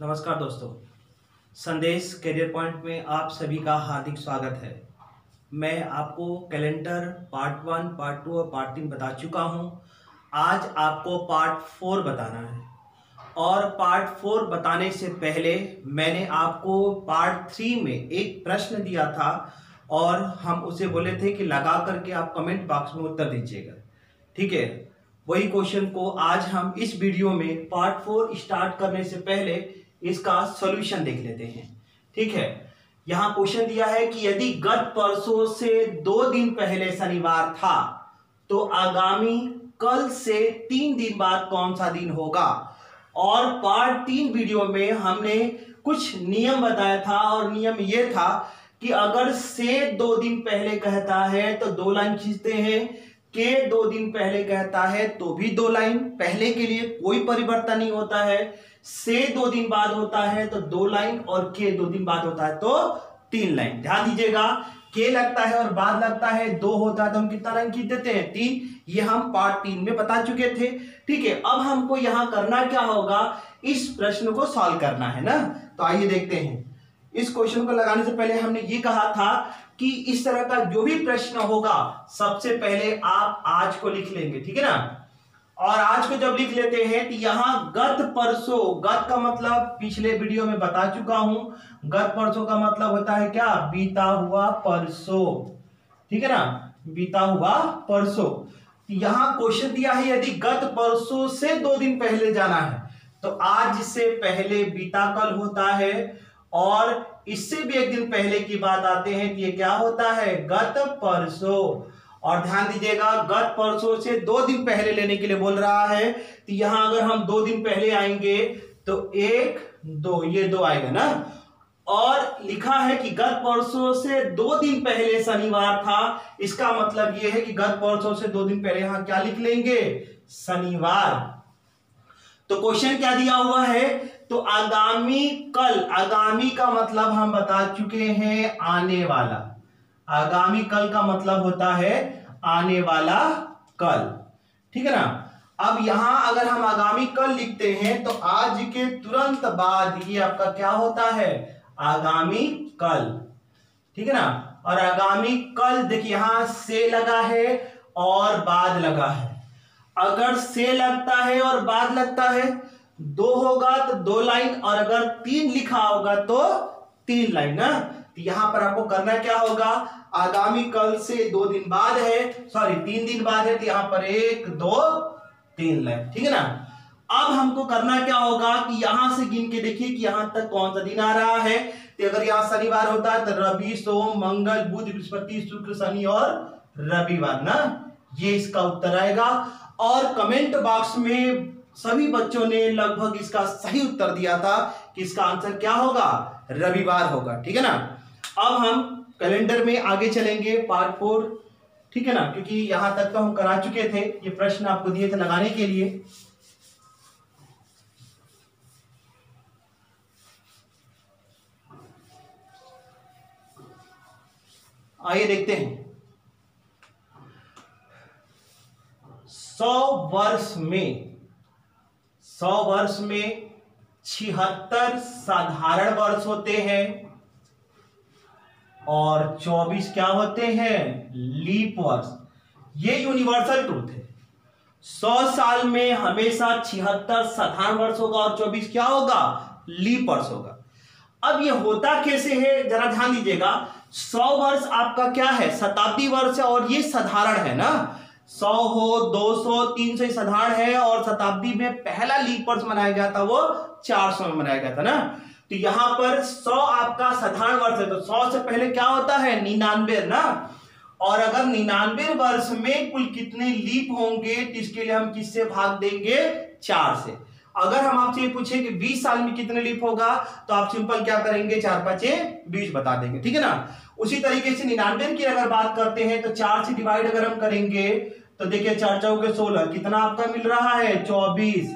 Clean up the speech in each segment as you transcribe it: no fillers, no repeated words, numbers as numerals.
नमस्कार दोस्तों, संदेश करियर पॉइंट में आप सभी का हार्दिक स्वागत है। मैं आपको कैलेंडर पार्ट 1, पार्ट 2 और पार्ट 3 बता चुका हूं। आज आपको पार्ट 4 बताना है और पार्ट 4 बताने से पहले मैंने आपको पार्ट 3 में एक प्रश्न दिया था और हम उसे बोले थे कि लगा करके आप कमेंट बॉक्स में उत्तर दीजिएगा। ठीक है, वही क्वेश्चन को आज हम इस वीडियो में पार्ट 4 स्टार्ट करने से पहले इसका सॉल्यूशन देख लेते हैं। ठीक है, यहां क्वेश्चन दिया है कि यदि गत परसों से 2 दिन पहले शनिवार था तो आगामी कल से 3 दिन बाद कौन सा दिन होगा। और पार्ट 3 वीडियो में हमने कुछ नियम बताया था और नियम यह था कि अगर से 2 दिन पहले कहता है तो 2 लाइन खींचते हैं, के 2 दिन पहले कहता है तो भी 2 लाइन, पहले के लिए कोई परिवर्तन नहीं होता है। से 2 दिन बाद होता है तो 2 लाइन और के 2 दिन बाद होता है तो 3 लाइन। ध्यान दीजिएगा, के लगता है और बाद लगता है 2 होता है तो हम कितना लाइन खींच देते हैं, 3। ये हम पार्ट 3 में बता चुके थे। ठीक है, अब हमको यहां करना क्या होगा, इस प्रश्न को सॉल्व करना है ना। तो आइए देखते हैं। इस क्वेश्चन को लगाने से पहले हमने ये कहा था कि इस तरह का जो भी प्रश्न होगा सबसे पहले आप आज को लिख लेंगे। ठीक है ना, और आज को जब लिख लेते हैं तो यहां गत परसों, गत का मतलब पिछले वीडियो में बता चुका हूं, गत परसों का मतलब होता है क्या, बीता हुआ परसों। ठीक है ना, बीता हुआ परसों। यहां क्वेश्चन दिया है यदि गत परसों से 2 दिन पहले जाना है तो आज से पहले बीता कल होता है और इससे भी 1 दिन पहले की बात आते हैं तो ये क्या होता है, गत परसों। और ध्यान दीजिएगा, गत परसों से 2 दिन पहले लेने के लिए बोल रहा है तो यहां अगर हम 2 दिन पहले आएंगे तो 1, 2, ये 2 आएगा ना। और लिखा है कि गत परसों से 2 दिन पहले शनिवार था, इसका मतलब यह है कि गत परसों से 2 दिन पहले यहां क्या लिख लेंगे, शनिवार। तो क्वेश्चन क्या दिया हुआ है, तो आगामी कल, आगामी का मतलब हम बता चुके हैं आने वाला। आगामी कल का मतलब होता है आने वाला कल। ठीक है ना। अब यहां अगर हम आगामी कल लिखते हैं तो आज के तुरंत बाद ये आपका क्या होता है, आगामी कल। ठीक है ना। और आगामी कल देखिए यहां से लगा है और बाद लगा है। अगर से लगता है और बाद लगता है 2 होगा तो 2 लाइन, और अगर 3 लिखा होगा तो 3 लाइन ना। तो यहां पर आपको करना क्या होगा, आगामी कल से 2 दिन बाद है, सॉरी 3 दिन बाद है तो यहां पर 1, 2, 3 लाइन। ठीक है ना। अब हमको करना क्या होगा कि यहां से गिन के देखिए कि यहां तक कौन सा दिन आ रहा है। तो अगर यहां शनिवार होता है तो रवि, सोम, मंगल, बुध, बृहस्पति, शुक्र, शनि और रविवार ना, ये इसका उत्तर आएगा। और कमेंट बॉक्स में सभी बच्चों ने लगभग इसका सही उत्तर दिया था कि इसका आंसर क्या होगा, रविवार होगा। ठीक है ना। अब हम कैलेंडर में आगे चलेंगे पार्ट 4। ठीक है ना, क्योंकि यहां तक तो हम करा चुके थे, ये प्रश्न आपको दिए थे लगाने के लिए। आइए देखते हैं। 100 वर्ष में 76 साधारण वर्ष होते हैं और 24 क्या होते हैं, लीप वर्ष। ये यूनिवर्सल ट्रूथ है। 100 साल में हमेशा 76 साधारण वर्ष होगा और 24 क्या होगा, लीप वर्ष होगा। अब ये होता कैसे है जरा ध्यान दीजिएगा। 100 वर्ष आपका क्या है, शताब्दी वर्ष है और ये साधारण है ना। 100 हो, 200, 300 साधारण है और शताब्दी में पहला लीप वर्ष मनाया गया था वो 400 में मनाया गया था ना। तो यहां पर 100 आपका साधारण वर्ष है तो 100 से पहले क्या होता है, 99 ना। और अगर 99 वर्ष में कुल कितने लीप होंगे तो इसके लिए हम किससे भाग देंगे, 4 से। अगर हम आपसे ये पूछे कि 20 साल में कितने लीप होगा तो आप सिंपल क्या करेंगे, 4 5 20 बता देंगे। ठीक है ना। उसी तरीके से 99 की अगर बात करते हैं तो 4 से डिवाइड अगर हम करेंगे तो देखिए 4 4 16 कितना आपका मिल रहा है, 24।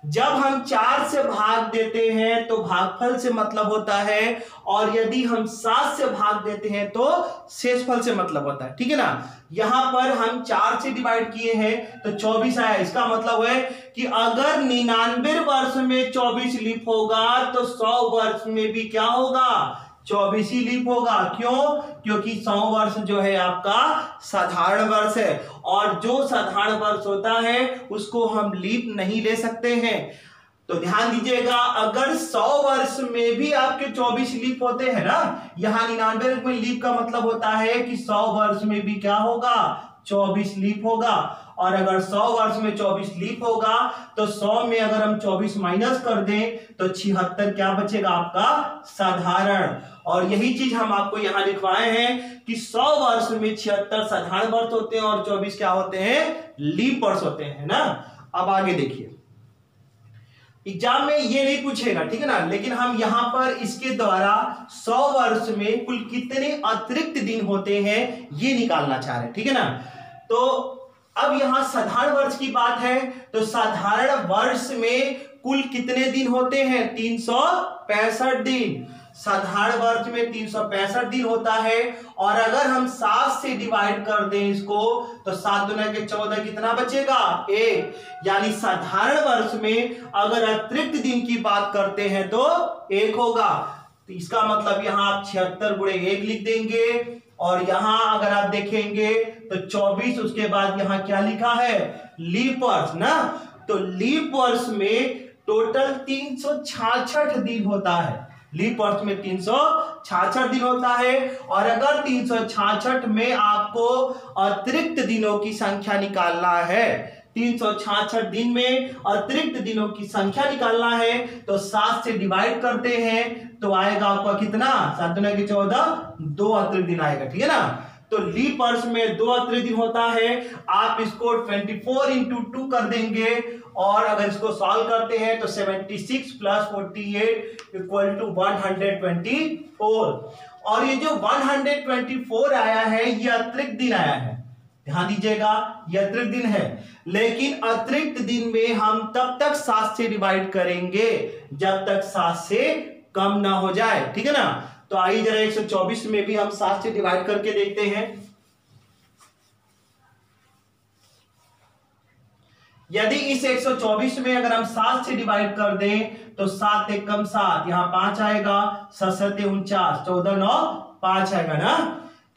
जब हम 4 से भाग देते हैं तो भागफल से मतलब होता है, और यदि हम 7 से भाग देते हैं तो शेषफल से मतलब होता है। ठीक है ना। यहां पर हम 4 से डिवाइड किए हैं तो 24 आया। इसका मतलब है कि अगर 99 वर्ष में 24 लीप होगा तो 100 वर्ष में भी क्या होगा, 24 ही लीप होगा। क्यों? क्योंकि 100 वर्ष जो है आपका साधारण वर्ष है, और जो साधारण वर्ष होता है उसको हम लीप नहीं ले सकते हैं। तो ध्यान दीजिएगा, अगर 100 वर्ष में भी आपके 24 लीप होते हैं ना, यहां 99 में लीप का मतलब होता है कि 100 वर्ष में भी क्या होगा, 24 लीप होगा। और अगर 100 वर्ष में 24 लीप होगा तो 100 में अगर हम 24 माइनस कर दें तो 76 क्या बचेगा आपका, साधारण। और यही चीज हम आपको यहां लिखवाए हैं कि 100 वर्ष में 76 साधारण वर्ष होते हैं और 24 क्या होते हैं, लीप वर्ष होते हैं ना। अब आगे देखिए, एग्जाम में ये नहीं पूछेगा, ठीक है ना, लेकिन हम यहां पर इसके द्वारा 100 वर्ष में कुल कितने अतिरिक्त दिन होते हैं ये निकालना चाह रहे हैं। ठीक है ना। तो अब यहां साधारण वर्ष की बात है, तो साधारण वर्ष में कुल कितने दिन होते हैं, 365 दिन। साधारण वर्ष में 365 दिन होता है, और अगर हम 7 से डिवाइड कर दें इसको तो 7 दूना के 14 कितना बचेगा, 1। यानी साधारण वर्ष में अगर अतिरिक्त दिन की बात करते हैं तो 1 होगा। तो इसका मतलब यहां आप 76 गुणे 1 लिख देंगे, और यहां अगर आप देखेंगे तो 24, उसके बाद यहां क्या लिखा है, लीप वर्ष ना। तो लीप वर्ष में टोटल 366 दिन होता है। लीप वर्ष में 366 दिन होता है, और अगर 366 में आपको अतिरिक्त दिनों की संख्या निकालना है, 366 दिन में अतिरिक्त दिनों की संख्या निकालना है तो 7 से डिवाइड करते हैं तो आएगा आपका कितना, 7 दूना के 14, 2 अतिरिक्त दिन आएगा। ठीक है ना। तो लीप वर्ष में 2 अतिरिक्त दिन होता है। आप इसको 24 इंटू 2 कर देंगे, और अगर इसको सॉल्व करते हैं तो 76 प्लस 48 इक्वल टू 124। और ये जो 124 आया है ये अतिरिक्त दिन आया है। ध्यान दीजिएगा, ये अतिरिक्त दिन है, लेकिन अतिरिक्त दिन में हम तब तक 7 से डिवाइड करेंगे जब तक 7 से कम ना हो जाए। ठीक है ना। तो आइए जरा 124 में भी हम 7 से डिवाइड करके देखते हैं। यदि इस 124 में अगर हम 7 से डिवाइड कर दें तो 7 एक कम 7, यहां 5 आएगा, 7 7 49, 14 9 5 आएगा ना।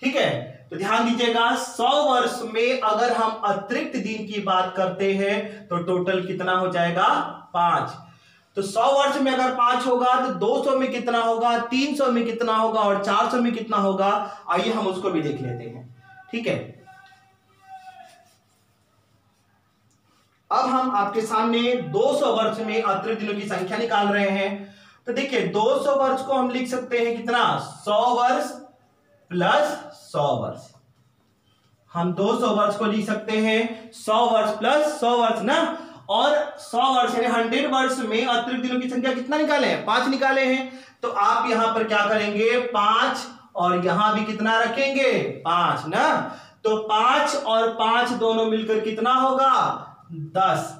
ठीक है। तो ध्यान दीजिएगा, 100 वर्ष में अगर हम अतिरिक्त दिन की बात करते हैं तो टोटल कितना हो जाएगा, 5। तो 100 वर्ष में अगर 5 होगा तो 200 में कितना होगा, 300 में कितना होगा, और 400 में कितना होगा। आइए हम उसको भी देख लेते हैं। ठीक है। अब हम आपके सामने 200 वर्ष में अतिरिक्त दिनों की संख्या निकाल रहे हैं। तो देखिए 200 वर्ष को हम लिख सकते हैं कितना, 100 वर्ष प्लस 100 वर्ष। हम 200 वर्ष को लिख सकते हैं 100 वर्ष प्लस 100 वर्ष ना। और 100 वर्ष यानी 100 वर्ष में अतिरिक्त दिनों की संख्या कितना निकाले हैं, 5 निकाले हैं। तो आप यहां पर क्या करेंगे, 5, और यहां भी कितना रखेंगे, 5 ना। तो 5 और 5 दोनों मिलकर कितना होगा, 10।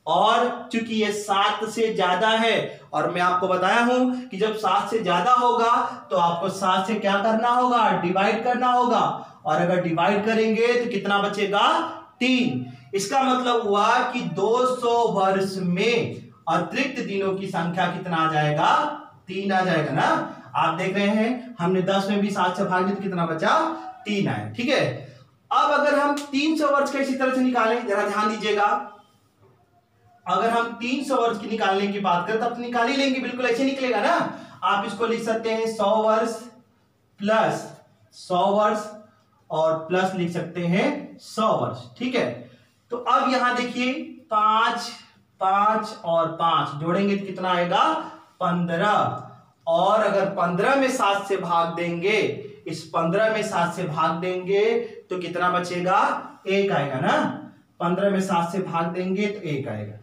और चूंकि ये 7 से ज्यादा है, और मैं आपको बताया हूं कि जब 7 से ज्यादा होगा तो आपको 7 से क्या करना होगा, डिवाइड करना होगा। और अगर डिवाइड करेंगे तो कितना बचेगा, 3। इसका मतलब हुआ कि 200 वर्ष में अतिरिक्त दिनों की संख्या कितना आ जाएगा, 3 आ जाएगा ना। आप देख रहे हैं हमने 10 में भी 7 से भाग दिया तो कितना बचा, 3 आया। ठीक है। अब अगर हम 300 वर्ष का इसी तरह से निकालें, जरा ध्यान दीजिएगा, अगर हम 300 वर्ष की निकालने की बात करें तब तो निकाल ही लेंगे, बिल्कुल ऐसे निकलेगा ना। आप इसको लिख सकते हैं 100 वर्ष प्लस 100 वर्ष, और प्लस लिख सकते हैं 100 वर्ष। ठीक है। तो अब यहां देखिए 5 5 और 5 जोड़ेंगे तो कितना आएगा, 15। और अगर 15 में 7 से भाग देंगे, इस 15 में 7 से भाग देंगे तो कितना बचेगा, 1 आएगा ना। 15 में 7 से भाग देंगे तो 1 आएगा।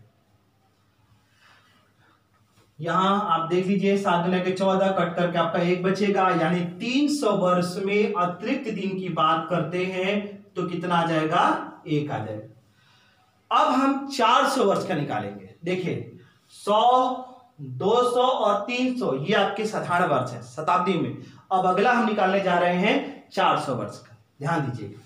यहां आप देख लीजिए 7 दूना के 14 कट करके आपका 1 बचेगा। यानी 300 वर्ष में अतिरिक्त दिन की बात करते हैं तो कितना आ जाएगा, 1 आ जाएगा। अब हम 400 वर्ष का निकालेंगे। देखिए 100, 200 और 300 ये आपके साधारण वर्ष है शताब्दी में। अब अगला हम निकालने जा रहे हैं 400 वर्ष का, ध्यान दीजिएगा।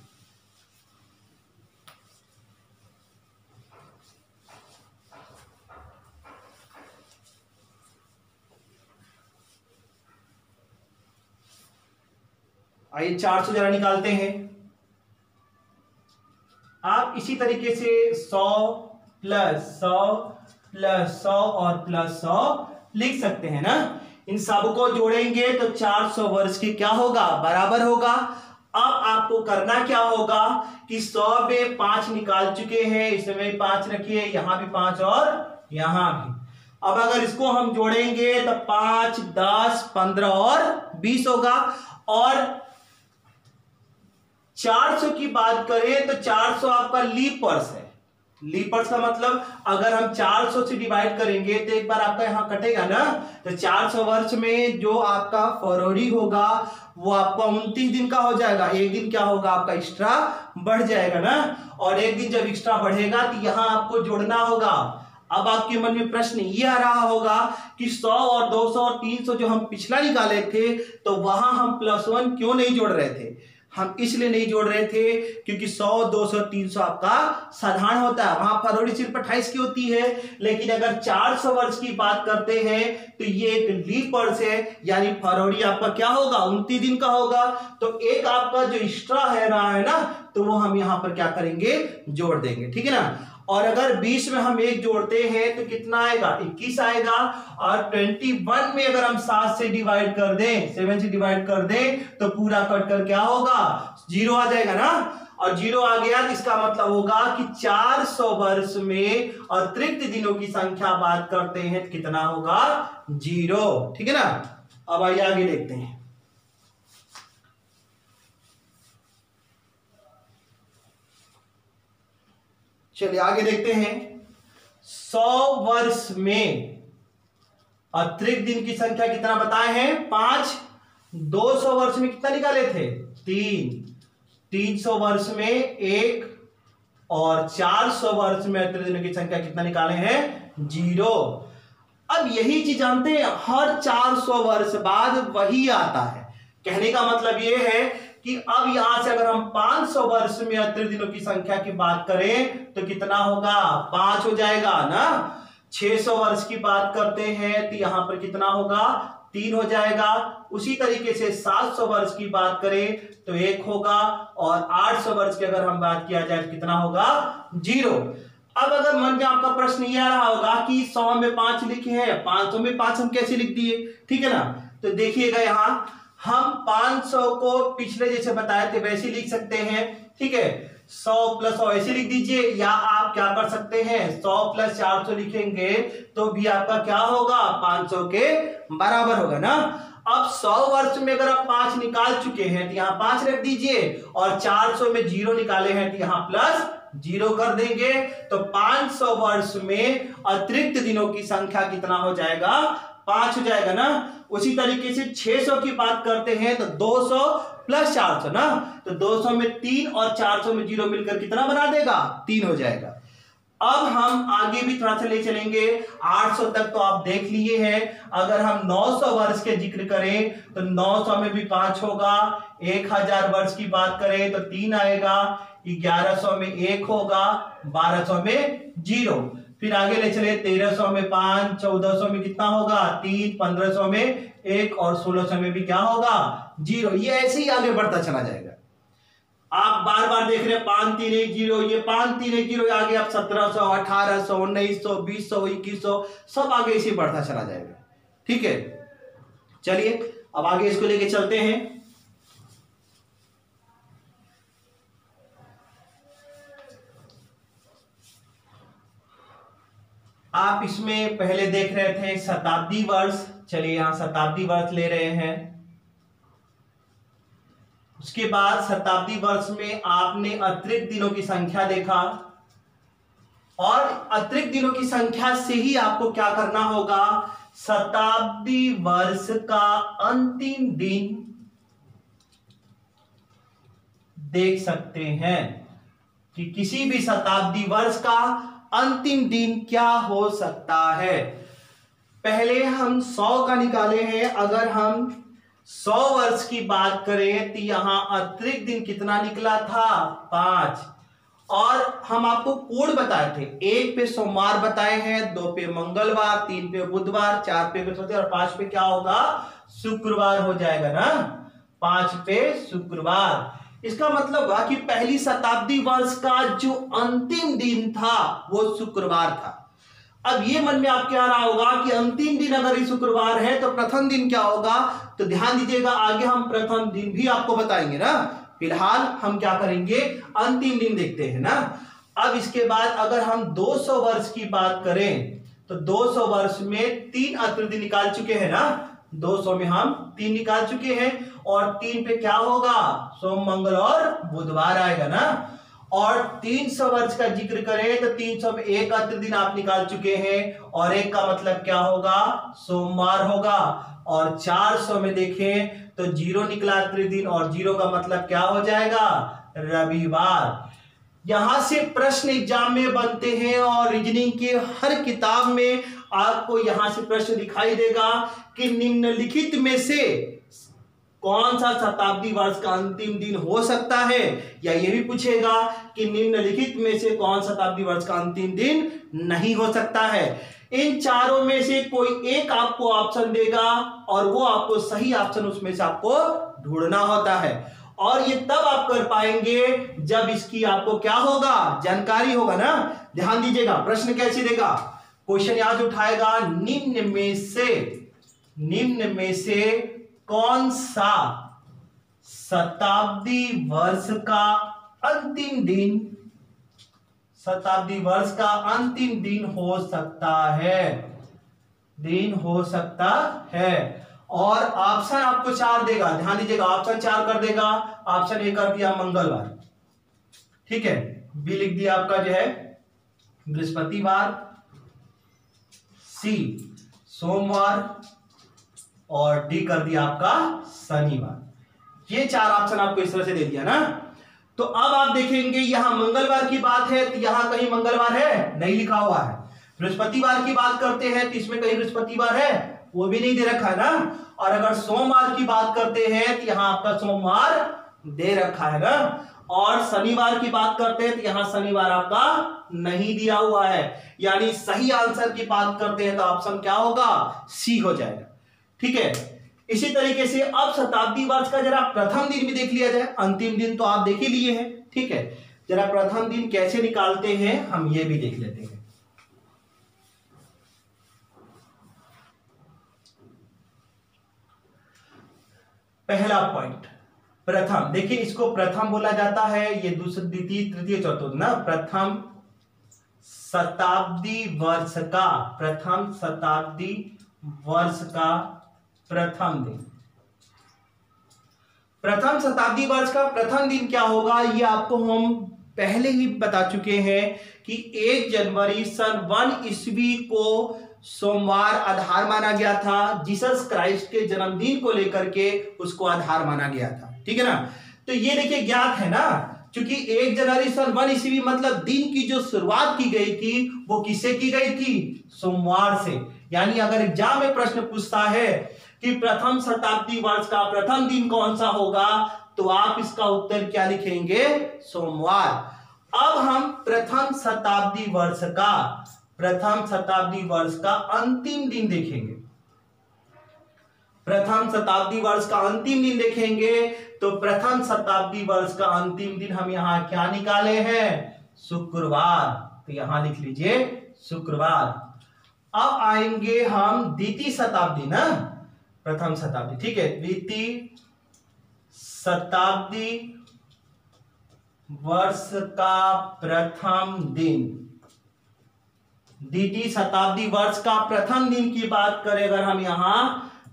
आइए 400 जरा निकालते हैं। आप इसी तरीके से 100 प्लस 100 प्लस 100 और प्लस 100 लिख सकते हैं ना। इन सब को जोड़ेंगे तो 400 वर्ष की क्या होगा, बराबर होगा। अब आपको करना क्या होगा कि 100 में 5 निकाल चुके हैं, इसमें 5 रखिए, यहां भी 5 और यहां भी। अब अगर इसको हम जोड़ेंगे तो 5, 10, 15 और 20 होगा। और 400 की बात करें तो 400 आपका लीप वर्ष है। लीप वर्ष का मतलब अगर हम 400 से डिवाइड करेंगे तो एक बार आपका यहां कटेगा ना, तो 400 वर्ष में जो आपका फरवरी होगा वो आपका 29 दिन का हो जाएगा। एक दिन क्या होगा आपका एक्स्ट्रा बढ़ जाएगा ना, और एक दिन जब एक्स्ट्रा बढ़ेगा तो यहां आपको जोड़ना होगा। अब आपके मन में प्रश्न ये आ रहा होगा कि 100 और 200 और 300 जो हम पिछला निकाले थे तो वहां हम +1 क्यों नहीं जोड़ रहे थे। हम इसलिए नहीं जोड़ रहे थे क्योंकि 100, 200, 300 आपका साधारण होता है, वहां फरवरी सिर्फ 28 की होती है। लेकिन अगर 400 वर्ष की बात करते हैं तो ये एक लीप वर्ष है, यानी फरवरी आपका क्या होगा, 29 दिन का होगा। तो एक आपका जो एक्स्ट्रा है रहा है ना, तो वो हम यहां पर क्या करेंगे, जोड़ देंगे, ठीक है ना। और अगर 20 में हम 1 जोड़ते हैं तो कितना आएगा, 21 आएगा। और 21 में अगर हम 7 से डिवाइड कर दें, 7 से डिवाइड कर दें तो पूरा कट कर क्या होगा, 0 आ जाएगा ना। और 0 आ गया तो इसका मतलब होगा कि 400 वर्ष में अतिरिक्त दिनों की संख्या बात करते हैं तो कितना होगा, 0, ठीक है ना। अब आइए आगे देखते हैं। चलिए आगे देखते हैं। 100 वर्ष में अतिरिक्त दिन की संख्या कितना बताए हैं, 5। 200 वर्ष में कितना निकाले थे, 3। 300 वर्ष में 1 और 400 वर्ष में अतिरिक्त दिनों की संख्या कितना निकाले हैं, 0। अब यही चीज जानते हैं, हर 400 वर्ष बाद वही आता है। कहने का मतलब यह है कि अब यहां से अगर हम 500 वर्ष में अतिरिक्त दिनों की संख्या की बात करें तो कितना होगा, 5 हो जाएगा ना। 600 वर्ष की बात करते हैं तो यहां पर कितना होगा, 3 हो जाएगा। उसी तरीके से 700 वर्ष की बात करें तो 1 होगा। और 800 वर्ष की अगर हम बात किया जाए तो कितना होगा, 0। अब अगर मन में आपका प्रश्न ये आ रहा होगा कि 100 में 5 लिखे हैं, 500 में 5 हम कैसे लिख दिए, ठीक है ना। तो देखिएगा यहां हम 500 को पिछले जैसे बताए थे वैसे लिख सकते हैं, ठीक है। 100 प्लस 100 ऐसे लिख दीजिए, या आप क्या कर सकते हैं, 100 प्लस 400 लिखेंगे तो भी आपका क्या होगा, 500 के बराबर होगा ना। अब 100 वर्ष में अगर आप 5 निकाल चुके हैं तो यहां 5 रख दीजिए, और 400 में 0 निकाले हैं तो यहां प्लस 0 कर देंगे। तो 500 वर्ष में अतिरिक्त दिनों की संख्या कितना हो जाएगा, 5 हो जाएगा ना। उसी तरीके से 600 की बात करते हैं तो 200 प्लस 400 ना, तो 200 में 3 और 400 में 0 मिलकर कितना बना देगा, 3 हो जाएगा। अब हम आगे भी थोड़ा सा ले चलेंगे। 800 तक तो आप देख लिए हैं। अगर हम 900 वर्ष के जिक्र करें तो 900 में भी 5 होगा। 1000 वर्ष की बात करें तो 3 आएगा। 1100 में 1 होगा। 1200 में 0। फिर आगे ले चले 1300 में 5, 1400 में कितना होगा, 3, 1500 में 1 और 1600 में भी क्या होगा, 0। ये ऐसे ही आगे बढ़ता चला जाएगा। आप बार बार देख रहे हैं 5, 3, 1, 0, ये 5, 3, 1, 0 आगे आप 1700, 1800, 1900, 2000, 2100 सब आगे इसी बढ़ता चला जाएगा, ठीक है। चलिए अब आगे इसको लेके चलते हैं। आप इसमें पहले देख रहे थे शताब्दी वर्ष, चलिए यहां शताब्दी वर्ष ले रहे हैं। उसके बाद शताब्दी वर्ष में आपने अतिरिक्त दिनों की संख्या देखा, और अतिरिक्त दिनों की संख्या से ही आपको क्या करना होगा, शताब्दी वर्ष का अंतिम दिन देख सकते हैं कि किसी भी शताब्दी वर्ष का अंतिम दिन क्या हो सकता है। पहले हम 100 का निकाले हैं। अगर हम 100 वर्ष की बात करें तो यहां अतिरिक्त दिन कितना निकला था, 5। और हम आपको कोड बताए थे, 1 पे सोमवार बताए हैं, 2 पे मंगलवार, 3 पे बुधवार, 4 पे बृहस्पतिवार और 5 पे क्या होगा, शुक्रवार हो जाएगा ना। 5 पे शुक्रवार। इसका मतलब हुआ कि पहली शताब्दी वर्ष का जो अंतिम दिन था वो शुक्रवार था। अब ये मन में आपके आ रहा होगा कि अंतिम दिन अगर ये शुक्रवार है तो प्रथम दिन क्या होगा। तो ध्यान दीजिएगा, आगे हम प्रथम दिन भी आपको बताएंगे ना। फिलहाल हम क्या करेंगे, अंतिम दिन देखते हैं ना। अब इसके बाद अगर हम 200 वर्ष की बात करें तो 200 वर्ष में 3 अतिरिक्त दिन निकाल चुके हैं ना। 200 में हम 3 निकाल चुके हैं और 3 पे क्या होगा, सोम मंगल और बुधवार आएगा ना। और 300 वर्ष का जिक्र करें तो 300 में 1 अतिरिक्त दिन आप निकाल चुके हैं और 1 का मतलब क्या होगा, सोमवार होगा। और 400 में देखें तो 0 निकला अतिरिक्त दिन और 0 का मतलब क्या हो जाएगा, रविवार। यहां से प्रश्न एग्जाम में बनते हैं और रीजनिंग के हर किताब में आपको यहां से प्रश्न दिखाई देगा कि निम्नलिखित में से कौन सा शताब्दी वर्ष का अंतिम दिन हो सकता है, या यह भी पूछेगा कि निम्नलिखित में से कौन शताब्दी वर्ष का अंतिम दिन नहीं हो सकता है। इन चारों में से कोई एक आपको ऑप्शन देगा और वो आपको सही ऑप्शन उसमें से आपको ढूंढना होता है। और ये तब आप कर पाएंगे जब इसकी आपको क्या होगा, जानकारी होगा ना। ध्यान दीजिएगा, प्रश्न कैसे देगा, क्वेश्चन यहां से उठाएगा, निम्न में से कौन सा शताब्दी वर्ष का अंतिम दिन हो सकता है। और ऑप्शन आपको 4 देगा, ध्यान दीजिएगा, ऑप्शन 4 कर देगा। ऑप्शन ए कर दिया मंगलवार, ठीक है, बी लिख दिया आपका जो है बृहस्पतिवार, सी सोमवार और डी कर दिया आपका शनिवार। ये 4 ऑप्शन आपको इस तरह से दे दिया ना। तो अब आप देखेंगे यहां मंगलवार की बात है तो यहां कहीं मंगलवार है, नहीं लिखा हुआ है। बृहस्पतिवार की बात करते हैं तो इसमें कहीं बृहस्पतिवार है, वो भी नहीं दे रखा है ना। और अगर सोमवार की बात करते हैं तो यहां आपका सोमवार दे रखा है ना। और शनिवार की बात करते हैं तो यहां शनिवार आपका नहीं दिया हुआ है। यानी सही आंसर की बात करते हैं तो ऑप्शन क्या होगा, सी हो जाएगा, ठीक है। इसी तरीके से अब शताब्दी वर्ष का जरा प्रथम दिन भी देख लिया जाए। अंतिम दिन तो आप देख ही लिए हैं, ठीक है। जरा प्रथम दिन कैसे निकालते हैं हम ये भी देख लेते हैं। पहला पॉइंट, प्रथम, देखिए इसको प्रथम बोला जाता है, ये दूसरी, द्वितीय, तृतीय, चतुर्थ ना। प्रथम शताब्दी वर्ष का प्रथम दिन। प्रथम शताब्दी वर्ष का प्रथम दिन क्या होगा, ये आपको हम पहले ही बता चुके हैं कि 1 जनवरी सन 1 ईस्वी को सोमवार आधार माना गया था। जीसस क्राइस्ट के जन्मदिन को लेकर के उसको आधार माना गया था, ठीक है ना। तो ये देखिए ज्ञात है ना, क्योंकि 1 जनवरी सन 1 ईस्वी मतलब दिन की जो शुरुआत की गई थी वो किससे की गई थी, सोमवार से। यानी अगर एग्जाम में प्रश्न पूछता है कि प्रथम शताब्दी वर्ष का प्रथम दिन कौन सा होगा, तो आप इसका उत्तर क्या लिखेंगे, सोमवार। अब हम प्रथम शताब्दी वर्ष का अंतिम दिन देखेंगे। प्रथम शताब्दी वर्ष का अंतिम दिन देखेंगे तो प्रथम शताब्दी वर्ष का अंतिम दिन हम यहां क्या निकाले हैं, शुक्रवार। तो यहां लिख लीजिए शुक्रवार। अब आएंगे हम द्वितीय शताब्दी ना, प्रथम शताब्दी, ठीक है, द्वितीय शताब्दी वर्ष का प्रथम दिन। द्वितीय शताब्दी वर्ष का प्रथम दिन की बात करें अगर हम यहां,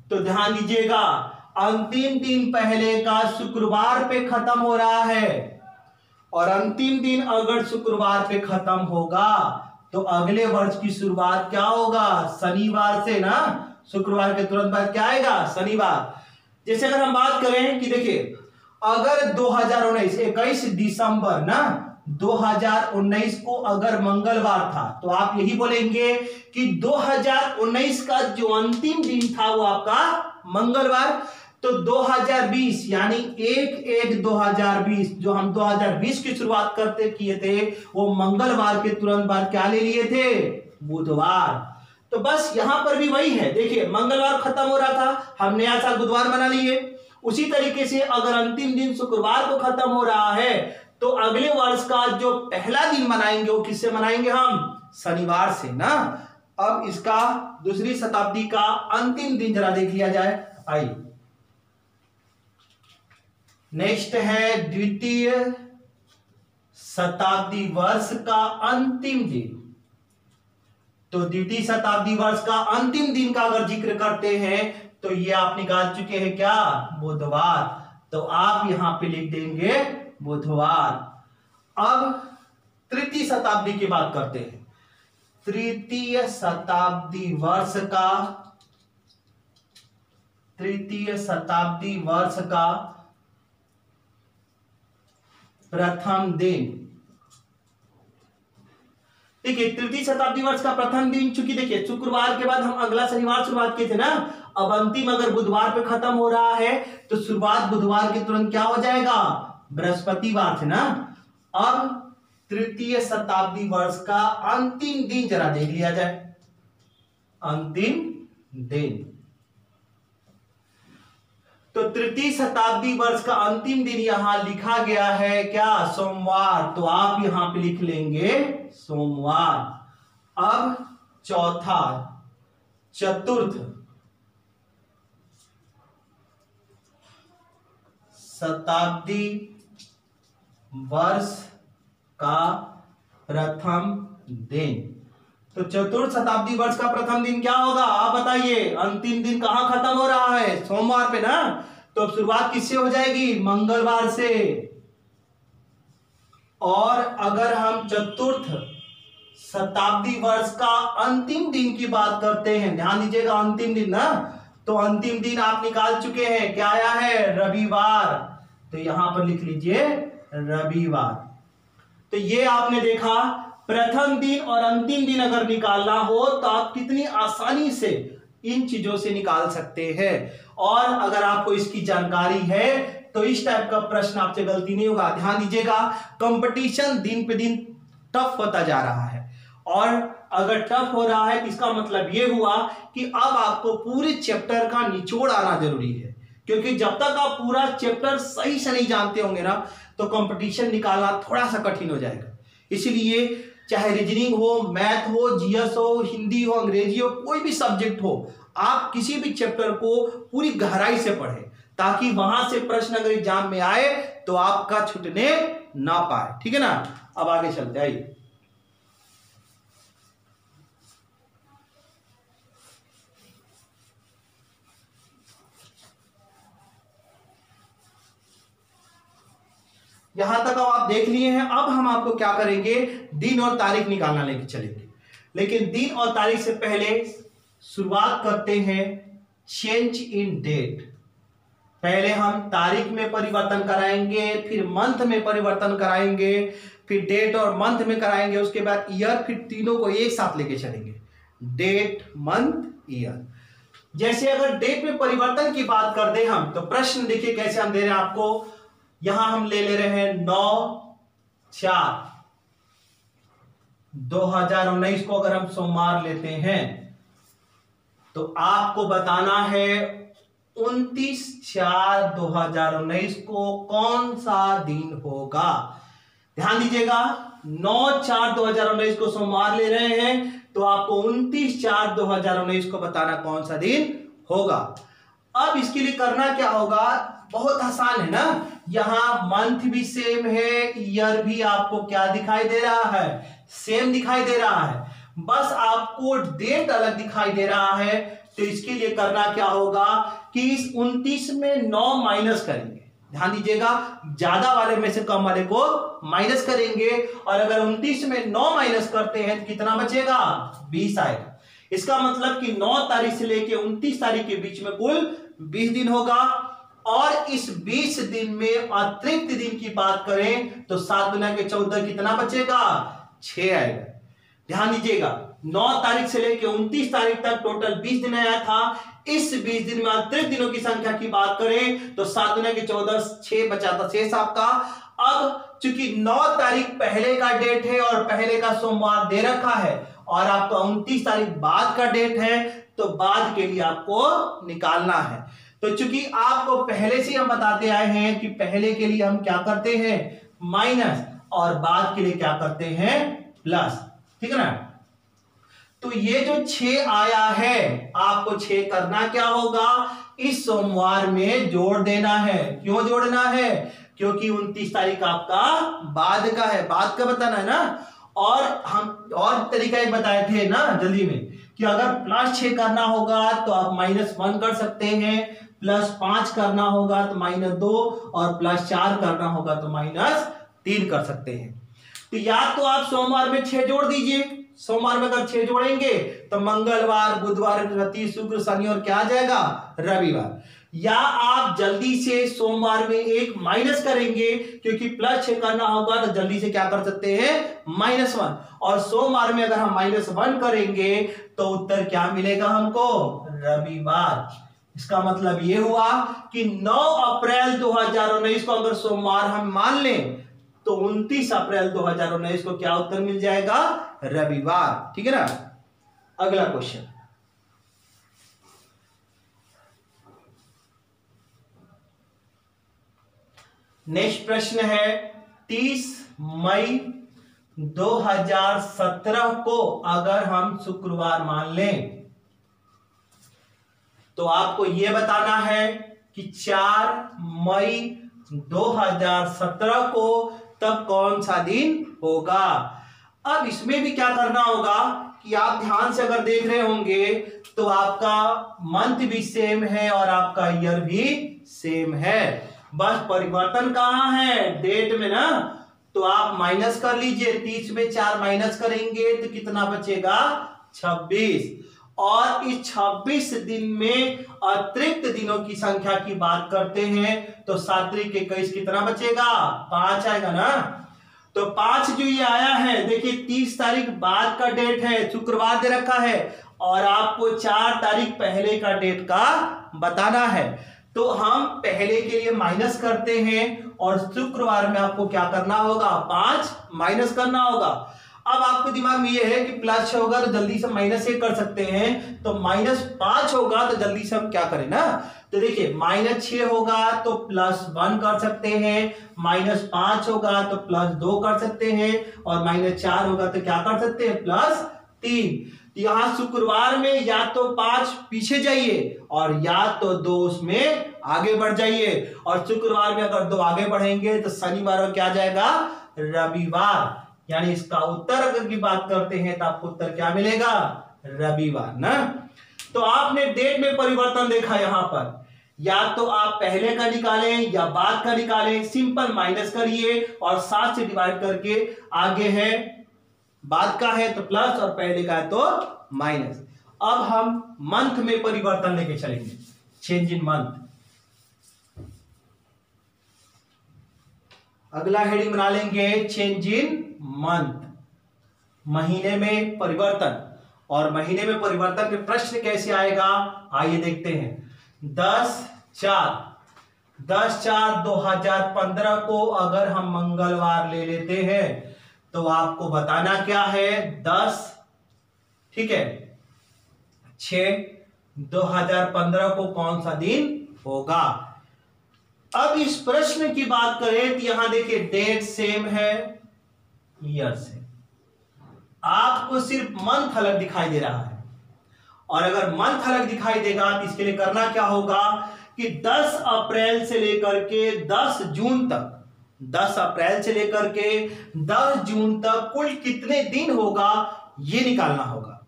तो ध्यान दीजिएगा, अंतिम दिन पहले का शुक्रवार पे खत्म हो रहा है और अंतिम दिन अगर शुक्रवार पे खत्म होगा तो अगले वर्ष की शुरुआत क्या होगा, शनिवार से ना। शुक्रवार के तुरंत बाद क्या आएगा, शनिवार। जैसे अगर हम बात करें कि देखिए अगर 2019 21 दिसंबर ना 2019 को अगर मंगलवार था तो आप यही बोलेंगे कि 2019 का जो अंतिम दिन था वो आपका मंगलवार। तो 2020 यानी 1/1/2020 जो हम 2020 की शुरुआत करते किए थे वो मंगलवार के तुरंत बाद क्या ले लिए थे, बुधवार। तो बस यहां पर भी वही है, देखिए मंगलवार खत्म हो रहा था, हम नया साल बुधवार मना लिए। उसी तरीके से अगर अंतिम दिन शुक्रवार को खत्म हो रहा है तो अगले वर्ष का जो पहला दिन मनाएंगे वो किससे मनाएंगे, हम शनिवार से ना। अब इसका दूसरी शताब्दी का अंतिम दिन जरा देख लिया जाए, आइए। नेक्स्ट है द्वितीय शताब्दी वर्ष का अंतिम दिन। तो द्वितीय शताब्दी वर्ष का अंतिम दिन का अगर जिक्र करते हैं तो ये आप निकाल चुके हैं क्या, बुधवार। तो आप यहां पे लिख देंगे बुधवार। अब तृतीय शताब्दी की बात करते हैं। तृतीय शताब्दी वर्ष का प्रथम दिन। देखिए तृतीय शताब्दी वर्ष का प्रथम दिन, चूंकि देखिए शुक्रवार के बाद हम अगला शनिवार शुरुआत किए थे ना, अब अंतिम अगर बुधवार पे खत्म हो रहा है तो शुरुआत बुधवार के तुरंत क्या हो जाएगा, बृहस्पतिवार थे ना। अब तृतीय शताब्दी वर्ष का अंतिम दिन जरा देख लिया जाए, अंतिम दिन। तो तृतीय शताब्दी वर्ष का अंतिम दिन यहां लिखा गया है क्या, सोमवार। तो आप यहां पे लिख लेंगे सोमवार। अब चौथा, चतुर्थ शताब्दी वर्ष का प्रथम दिन। तो चतुर्थ शताब्दी वर्ष का प्रथम दिन क्या होगा, आप बताइए। अंतिम दिन कहां खत्म हो रहा है, सोमवार पे ना। तो अब शुरुआत किससे हो जाएगी, मंगलवार से। और अगर हम चतुर्थ शताब्दी वर्ष का अंतिम दिन की बात करते हैं, ध्यान दीजिएगा अंतिम दिन ना, तो अंतिम दिन आप निकाल चुके हैं, क्या आया है, रविवार। तो यहां पर लिख लीजिए रविवार। तो ये आपने देखा, प्रथम दिन और अंतिम दिन अगर निकालना हो तो आप कितनी आसानी से इन चीजों से निकाल सकते हैं। और अगर आपको इसकी जानकारी है तो इस टाइप का प्रश्न आपसे गलती नहीं होगा। ध्यान दीजिएगा, कंपटीशन दिन पे दिन टफ होता जा रहा है, और अगर टफ हो रहा है तो इसका मतलब यह हुआ कि अब आपको पूरे चैप्टर का निचोड़ आना जरूरी है। क्योंकि जब तक आप पूरा चैप्टर सही से नहीं जानते होंगे ना तो कंपटीशन निकालना थोड़ा सा कठिन हो जाएगा। इसीलिए चाहे रीजनिंग हो, मैथ हो, जीएस हो, हिंदी हो, अंग्रेजी हो, कोई भी सब्जेक्ट हो, आप किसी भी चैप्टर को पूरी गहराई से पढ़ें, ताकि वहां से प्रश्न अगर एग्जाम में आए तो आपका छूटने ना पाए। ठीक है ना। अब आगे चलते आइए। यहां तक अब आप देख लिए हैं। अब हम आपको क्या करेंगे, दिन और तारीख निकालना लेके चलेंगे। लेकिन दिन और तारीख से पहले शुरुआत करते हैं चेंज इन डेट। पहले हम तारीख में परिवर्तन कराएंगे, फिर मंथ में परिवर्तन कराएंगे, फिर डेट और मंथ में कराएंगे, उसके बाद ईयर, फिर तीनों को एक साथ लेके चलेंगे, डेट, मंथ, ईयर। जैसे अगर डेट में परिवर्तन की बात कर दे हम, तो प्रश्न देखिए कैसे हम दे रहे हैं आपको। यहां हम ले रहे हैं 9/4/2019 को अगर हम सोमवार लेते हैं तो आपको बताना है 29/4/2019 को कौन सा दिन होगा। ध्यान दीजिएगा, 9/4/2019 को सोमवार ले रहे हैं तो आपको 29/4/2019 को बताना कौन सा दिन होगा। अब इसके लिए करना क्या होगा, बहुत आसान है ना। यहां मंथ भी सेम है, ईयर भी आपको क्या दिखाई दे रहा है, सेम दिखाई दे रहा है, बस आपको डेट अलग दिखाई दे रहा है। तो इसके लिए करना क्या होगा कि इस 29 में 9 माइनस करेंगे। ध्यान दीजिएगा, ज्यादा वाले में से कम वाले को माइनस करेंगे, और अगर 29 में 9 माइनस करते हैं तो कितना बचेगा, 20 आएगा। इसका मतलब कि 9 तारीख से लेके 29 तारीख के बीच में कुल 20 दिन होगा। और इस 20 दिन में अतिरिक्त दिन की बात करें तो 7 गुना के 14 कितना बचेगा? 6 आएगा। ध्यान दीजिएगा, 9 तारीख से लेकर 29 तारीख तक टोटल 20 दिन आया था। इस 20 दिन में अतिरिक्त दिनों की संख्या की बात करें तो 7 गुना के 14 6 बचा था शेष आपका। अब चूंकि 9 तारीख पहले का डेट है और पहले का सोमवार दे रखा है और आपका 29 तारीख बाद का डेट है, तो बाद के लिए आपको निकालना है। तो चूंकि आपको पहले से हम बताते आए हैं कि पहले के लिए हम क्या करते हैं? माइनस, और बाद के लिए क्या करते हैं? प्लस। ठीक है ना? तो ये जो 6 आया है, आपको 6 करना क्या होगा? इस सोमवार में जोड़ देना है। क्यों जोड़ना है? क्योंकि 29 तारीख आपका बाद का है, बाद का बताना है ना। और हम और तरीका एक बताए थे ना जल्दी में कि अगर +6 करना होगा तो आप -1 कर सकते हैं, +5 करना होगा तो -2 और +4 करना होगा तो -3 कर सकते हैं। तो या तो आप सोमवार में 6 जोड़ दीजिए, सोमवार में अगर 6 जोड़ेंगे तो मंगलवार, बुधवार, बृहस्पति, शुक्र, शनि और क्या आ जाएगा? रविवार। या आप जल्दी से सोमवार में 1 माइनस करेंगे, क्योंकि +6 करना होगा तो जल्दी से क्या कर सकते हैं? -1। और सोमवार में अगर हम -1 करेंगे तो उत्तर क्या मिलेगा हमको? रविवार। इसका मतलब ये हुआ कि 9 अप्रैल 2019 को अगर सोमवार हम मान लें तो 29 अप्रैल 2019 को क्या उत्तर मिल जाएगा? रविवार। ठीक है ना? अगला क्वेश्चन, नेक्स्ट प्रश्न है 30 मई 2017 को अगर हम शुक्रवार मान लें तो आपको यह बताना है कि 4 मई 2017 को तब कौन सा दिन होगा। अब इसमें भी क्या करना होगा कि आप ध्यान से अगर देख रहे होंगे तो आपका मंथ भी सेम है और आपका ईयर भी सेम है, बस परिवर्तन कहां है? डेट में ना। तो आप माइनस कर लीजिए, 30 में 4 माइनस करेंगे तो कितना बचेगा? 26। और इस 26 दिन में अतिरिक्त दिनों की संख्या की बात करते हैं तो 7 त्रिक 21 कितना बचेगा? 5 आएगा ना। तो 5 जो ये आया है, देखिए 30 तारीख बाद का डेट है, शुक्रवार दे रखा है, और आपको 4 तारीख पहले का डेट का बताना है। तो हम पहले के लिए माइनस करते हैं और शुक्रवार में आपको क्या करना होगा? 5 माइनस करना होगा। अब आपके दिमाग में ये है कि +6 होगा तो जल्दी से -1 कर सकते हैं, तो -5 होगा तो जल्दी से हम क्या करें ना। तो देखिए -6 होगा तो +1 कर सकते हैं, -5 होगा तो +2 कर सकते हैं, और -4 होगा तो क्या कर सकते हैं? +3। यहां शुक्रवार में या तो 5 पीछे जाइए और या तो 2 उसमें आगे बढ़ जाइए, और शुक्रवार में अगर 2 आगे बढ़ेंगे तो शनिवार को क्या जाएगा? रविवार। यानी इसका उत्तर अगर की बात करते हैं तो आपको उत्तर क्या मिलेगा? रविवार ना। तो आपने डेट में परिवर्तन देखा यहां पर, या तो आप पहले का निकालें या बाद का निकालें, सिंपल माइनस करिए और 7 से डिवाइड करके, आगे है बाद का है तो प्लस और पहले का है तो माइनस। अब हम मंथ में परिवर्तन लेके चलेंगे, चेंज इन मंथ। अगला हेडिंग बना लेंगे चेंज इन मंथ, महीने में परिवर्तन। और महीने में परिवर्तन के प्रश्न कैसे आएगा आइए देखते हैं। 10/4/2015 को अगर हम मंगलवार ले लेते हैं तो आपको बताना क्या है? 10 ठीक है 6/2015 को कौन सा दिन होगा। अब इस प्रश्न की बात करें तो यहां देखिए डेट सेम है, ईयर से, आपको सिर्फ मंथ अलग दिखाई दे रहा है। और अगर मंथ अलग दिखाई देगा तो इसके लिए करना क्या होगा कि 10 अप्रैल से लेकर के 10 जून तक, 10 अप्रैल से लेकर के 10 जून तक कुल कितने दिन होगा ये निकालना होगा।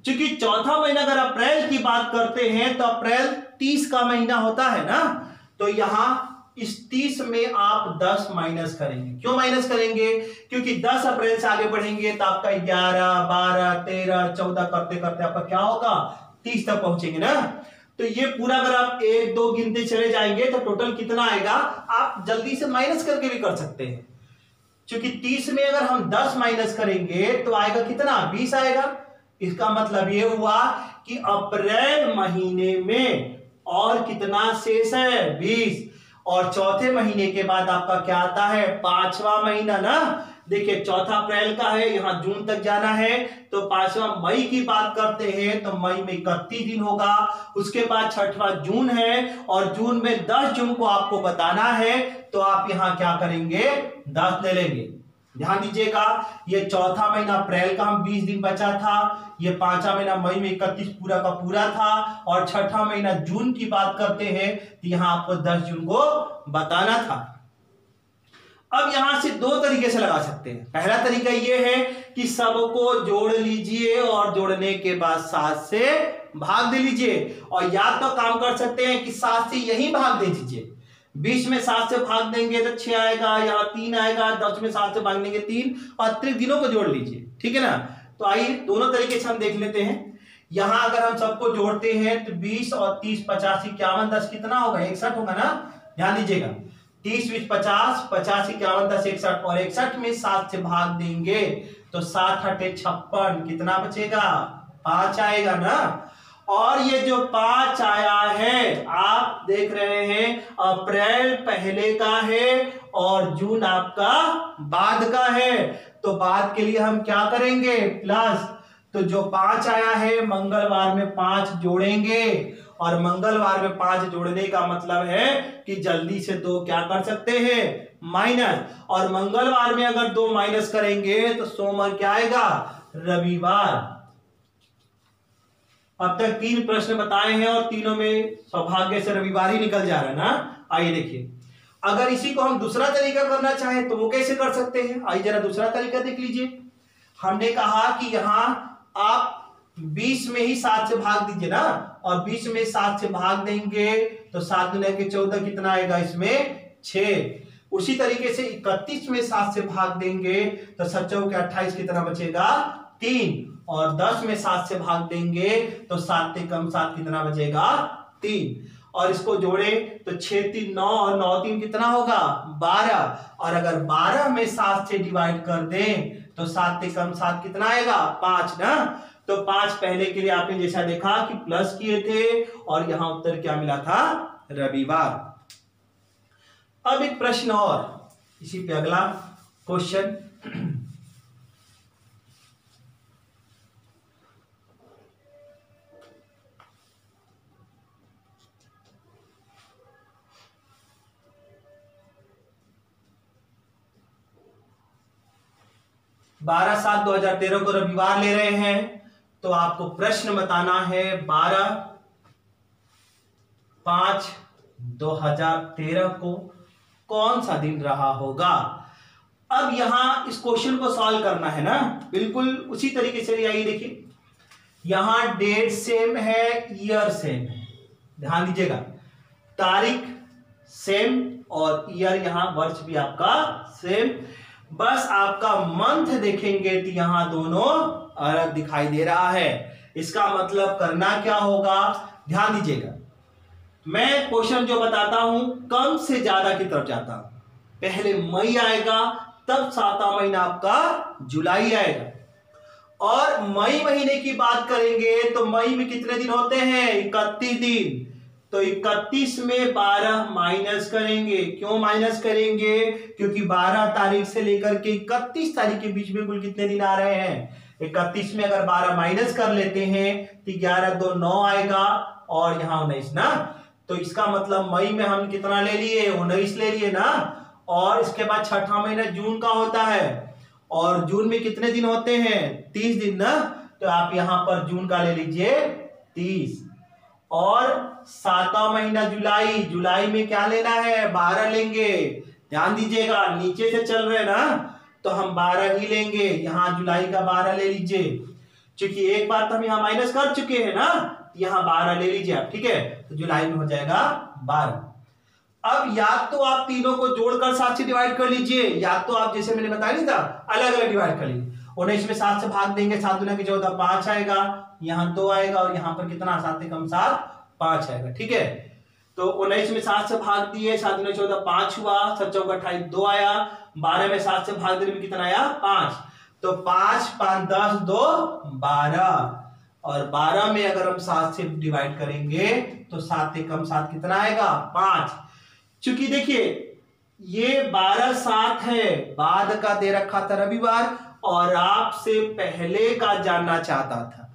क्योंकि चौथा महीना अगर अप्रैल की बात करते हैं तो अप्रैल 30 का महीना होता है ना, तो यहां इस 30 में आप 10 माइनस करेंगे। क्यों माइनस करेंगे? क्योंकि 10 अप्रैल से आगे बढ़ेंगे तो आपका 11, 12, 13, 14 करते करते आपका क्या होगा? 30 तक पहुंचेंगे ना। तो ये पूरा अगर आप 1 2 गिनते चले जाएंगे तो टोटल कितना आएगा, आप जल्दी से माइनस करके भी कर सकते हैं। क्योंकि 30 में अगर हम 10 माइनस करेंगे तो आएगा कितना, 20 आएगा। इसका मतलब ये हुआ कि अप्रैल महीने में और कितना शेष है, 20। और चौथे महीने के बाद आपका क्या आता है, 5वां महीना ना। देखिए चौथा अप्रैल का है, यहां जून तक जाना है, तो 5वां मई की बात करते हैं तो मई में 31 दिन होगा। उसके बाद 6वां जून है और जून में 10 जून को आपको बताना है, तो आप यहां क्या करेंगे, 10 ले लेंगे। ध्यान दीजिएगा, ये चौथा महीना अप्रैल का हम 20 दिन बचा था, ये 5वां महीना मई में 31 पूरा का पूरा था, और 6वां महीना जून की बात करते हैं तो यहां आपको 10 जून को बताना था। अब यहां से 2 तरीके से लगा सकते हैं। पहला तरीका ये है कि सबको जोड़ लीजिए और जोड़ने के बाद 7 से भाग दे लीजिए, और या तो काम कर सकते हैं कि 7 से यही भाग दे दीजिए। 20 में 7 से भाग देंगे तो 6 आएगा, यहाँ 3 आएगा, 10 में 7 से भाग देंगे 3, और अतिरिक्त दिनों को जोड़ लीजिए। ठीक है ना। तो आइए दोनों तरीके से हम देख लेते हैं। यहां अगर हम सबको जोड़ते हैं तो 20 और 30 50 51 10 कितना होगा, 61 होगा ना। ध्यान दीजिएगा, 30 20 50 50 51 10 61, और 61 में 7 से भाग देंगे तो 7 8 56, कितना बचेगा, 5 आएगा ना। और ये जो 5 आया है, आप देख रहे हैं अप्रैल पहले का है और जून आपका बाद का है, तो बाद के लिए हम क्या करेंगे, प्लस। तो जो 5 आया है मंगलवार में 5 जोड़ेंगे, और मंगलवार में 5 जोड़ने का मतलब है कि जल्दी से 2 क्या कर सकते हैं, माइनस। और मंगलवार में अगर 2 माइनस करेंगे तो सोमवार क्या आएगा, रविवार। अब तक 3 प्रश्न बताए हैं और तीनों में सौभाग्य से रविवार ही निकल जा रहा है ना। आइए देखिए, अगर इसी को हम दूसरा तरीका करना चाहें तो वो कैसे कर सकते हैं। आइए जरा दूसरा तरीका देख लीजिए। हमने कहा कि यहां आप 20 में ही 7 से भाग दीजिए ना, और 20 में 7 से भाग देंगे तो 7 दूनी 14 कितना आएगा, इसमें 6। उसी तरीके से 31 में 7 से भाग देंगे तो 7 चौके 28, कितना बचेगा, 3। और 10 में 7 से भाग देंगे तो 7 से कम 7 कितना बचेगा, 3। और इसको जोड़े तो 6 3 9 और 9 3 कितना होगा, 12। और अगर 12 में 7 से डिवाइड कर दें तो 7 से कम 7 कितना आएगा, 5 ना। तो 5 पहले के लिए आपने जैसा देखा कि प्लस किए थे, और यहां उत्तर क्या मिला था, रविवार। अब एक प्रश्न और, इसी पे अगला क्वेश्चन। 12/7/2013 को रविवार ले रहे हैं, तो आपको प्रश्न बताना है 12/5/2013 को कौन सा दिन रहा होगा। अब यहां इस क्वेश्चन को सॉल्व करना है ना, बिल्कुल उसी तरीके से। आइए देखिए, यहां डेट सेम है, ईयर सेम है। ध्यान दीजिएगा, तारीख सेम और ईयर, यहां वर्ष भी आपका सेम। बस आपका मंथ देखेंगे तो यहां दोनों अलग दिखाई दे रहा है। इसका मतलब करना क्या होगा, ध्यान दीजिएगा। मैं क्वेश्चन जो बताता हूं कम से ज्यादा की तरफ जाता हूं। पहले मई आएगा, तब 7वां महीना आपका जुलाई आएगा। और मई महीने की बात करेंगे तो मई में कितने दिन होते हैं, 31 दिन। तो 31 में 12 माइनस करेंगे। क्यों माइनस करेंगे, क्योंकि 12 तारीख से लेकर के 31 तारीख के बीच में कुल कितने दिन आ रहे हैं, 31 में अगर 12 माइनस कर लेते हैं तो 11 2 9 आएगा, और यहां 19 ना। तो इसका मतलब मई में हम कितना ले लिए, 19 ले लिए ना। और इसके बाद 6वां महीना जून का होता है, और जून में कितने दिन होते हैं, 30 दिन ना। तो आप यहां पर जून का ले लीजिए 30। और 7वां महीना जुलाई, जुलाई में क्या लेना है, 12 लेंगे। ध्यान दीजिएगा, नीचे से चल रहे ना, तो हम 12 ही लेंगे। यहां जुलाई का 12 ले लीजिए, क्योंकि एक बार तो हम यहां माइनस कर चुके हैं ना, यहां 12 ले लीजिए आप। ठीक है, तो जुलाई में हो जाएगा 12। अब या तो आप तीनों को जोड़कर 7 से डिवाइड कर लीजिए, या तो आप जैसे मैंने बताया नहीं था अलग अलग डिवाइड कर लीजिए। 19 में 7 से भाग देंगे, 7 दूना 14 5 आएगा, यहाँ 2 आएगा, और यहाँ पर कितना, 7 से कम 7 5 5 आएगा। ठीक है, तो 19 में 7 से भाग दिए, 7 में 14 5 हुआ, 7 चौका 28 2 आया, 12 में 7 से भाग देने में कितना आया 5, तो 5 5 10 2 12, और 12 में अगर हम 7 से डिवाइड करेंगे तो 7 से कम 7 कितना आएगा 5। चूंकि देखिए ये 12 7 है, बाद का दे रखा था रविवार और आपसे पहले का जानना चाहता था,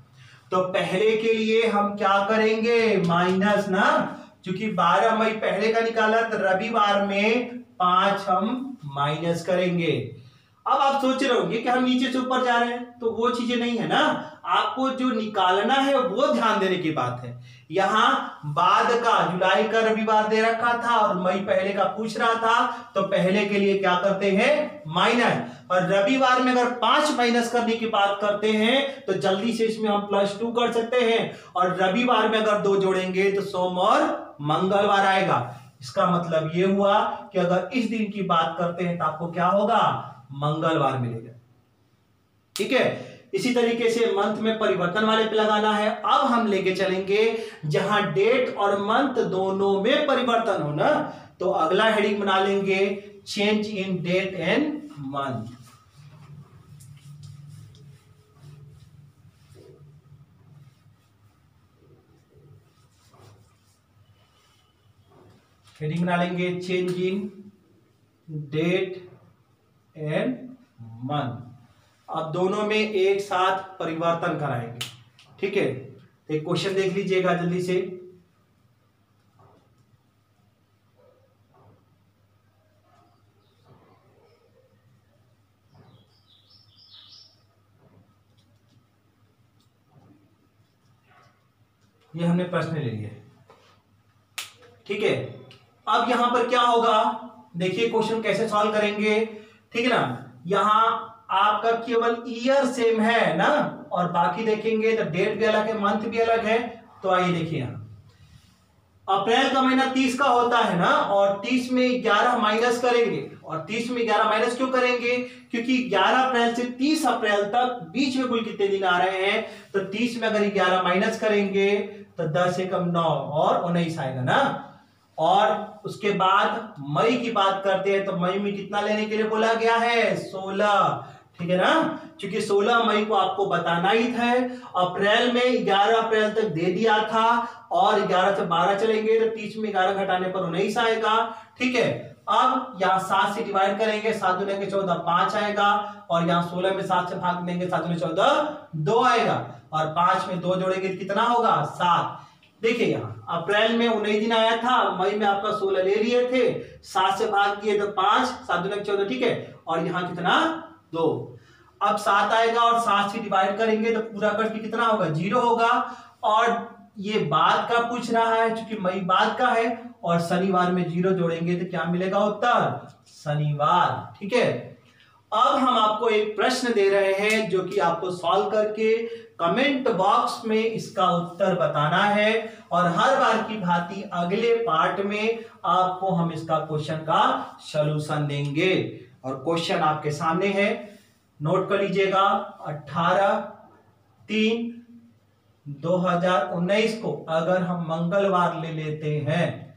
तो पहले के लिए हम क्या करेंगे माइनस ना, क्योंकि 12 मई पहले का निकाला तो रविवार में 5 हम माइनस करेंगे। अब आप सोच रहे होंगे कि हम नीचे से ऊपर जा रहे हैं, तो वो चीजें नहीं है ना, आपको जो निकालना है वो ध्यान देने की बात है। यहां बाद का जुलाई का रविवार दे रखा था और मई पहले का पूछ रहा था, तो पहले के लिए क्या करते हैं माइनस, और रविवार में अगर 5 माइनस करने की बात करते हैं तो जल्दी से इसमें हम +2 कर सकते हैं, और रविवार में अगर 2 जोड़ेंगे तो सोम और मंगलवार आएगा। इसका मतलब ये हुआ कि अगर इस दिन की बात करते हैं तो आपको क्या होगा मंगलवार मिलेगा। ठीक है, इसी तरीके से मंथ में परिवर्तन वाले पे लगाना है। अब हम लेके चलेंगे जहां डेट और मंथ दोनों में परिवर्तन हो ना, तो अगला हेडिंग बना लेंगे change in date and month. Heading बना लेंगे change in date and month. अब दोनों में एक साथ परिवर्तन कराएंगे। ठीक है, तो एक क्वेश्चन देख लीजिएगा जल्दी से। ये हमने प्रश्न ले लिया। ठीक है, अब यहां पर क्या होगा देखिए, क्वेश्चन कैसे सॉल्व करेंगे। ठीक है ना, यहां आपका केवल ईयर सेम है ना, और बाकी देखेंगे तो डेट भी अलग है, मंथ भी अलग है। तो आइए देखिए, अप्रैल का महीना 30 का होता है ना, और 30 में 11 माइनस करेंगे, और 30 में 11 माइनस क्यों करेंगे, क्योंकि 11 अप्रैल से 30 अप्रैल तक बीच में कुल कितने दिन आ रहे हैं, तो 30 में अगर 11 माइनस करेंगे तो 10 से कम 9 और 19 आएगा ना। और उसके बाद मई की बात करते हैं, तो मई में कितना लेने के लिए बोला गया है 16। ठीक है ना, क्योंकि 16 मई को आपको बताना ही था। अप्रैल में 11 अप्रैल तक दे दिया था, और 11 से 12 चलेंगे तो 30 में 11 घटाने पर 19 आएगा। ठीक है, अब यहाँ 7 से डिवाइड करेंगे, 7 दूनी 14 5 आएगा, और यहाँ 16 में 7 से भाग देंगे, 7 दूनी 14 2 आएगा, और 5 में 2 जोड़ेंगे तो कितना होगा 7। देखिए यहाँ अप्रैल में 19 दिन आया था, मई में आपका 16 ले लिए थे, 7 से भाग किए तो 5, 7 दूनी 14। ठीक है, और यहाँ कितना 2। अब 7 आएगा और 7 से डिवाइड करेंगे तो पूरा करके कितना होगा 0 होगा, और ये बाद का पूछ रहा है क्योंकि मई बाद का है, और शनिवार में 0 जोड़ेंगे तो क्या मिलेगा उत्तर शनिवार। ठीक है, अब हम आपको एक प्रश्न दे रहे हैं जो कि आपको सॉल्व करके कमेंट बॉक्स में इसका उत्तर बताना है, और हर बार की भांति अगले पार्ट में आपको हम इसका क्वेश्चन का सॉल्यूशन देंगे। और क्वेश्चन आपके सामने है, नोट कर लीजिएगा। 18/3/2019 को अगर हम मंगलवार ले लेते हैं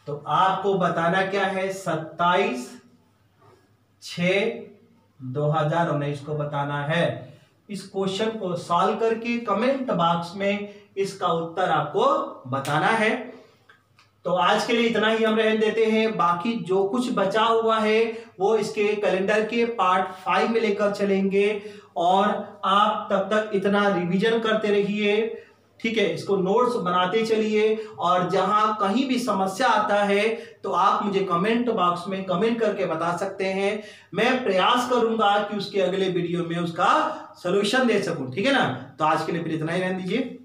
तो आपको बताना क्या है 27/6/2019 को बताना है। इस क्वेश्चन को सॉल्व करके कमेंट बॉक्स में इसका उत्तर आपको बताना है। तो आज के लिए इतना ही हम रहने देते हैं, बाकी जो कुछ बचा हुआ है वो इसके कैलेंडर के पार्ट 5 में लेकर चलेंगे, और आप तब तक इतना रिवीजन करते रहिए। ठीक है, इसको नोट्स बनाते चलिए, और जहां कहीं भी समस्या आता है तो आप मुझे कमेंट बॉक्स में कमेंट करके बता सकते हैं। मैं प्रयास करूंगा कि उसके अगले वीडियो में उसका सलूशन दे सकूं। ठीक है ना, तो आज के लिए फिर इतना ही रहने दीजिए।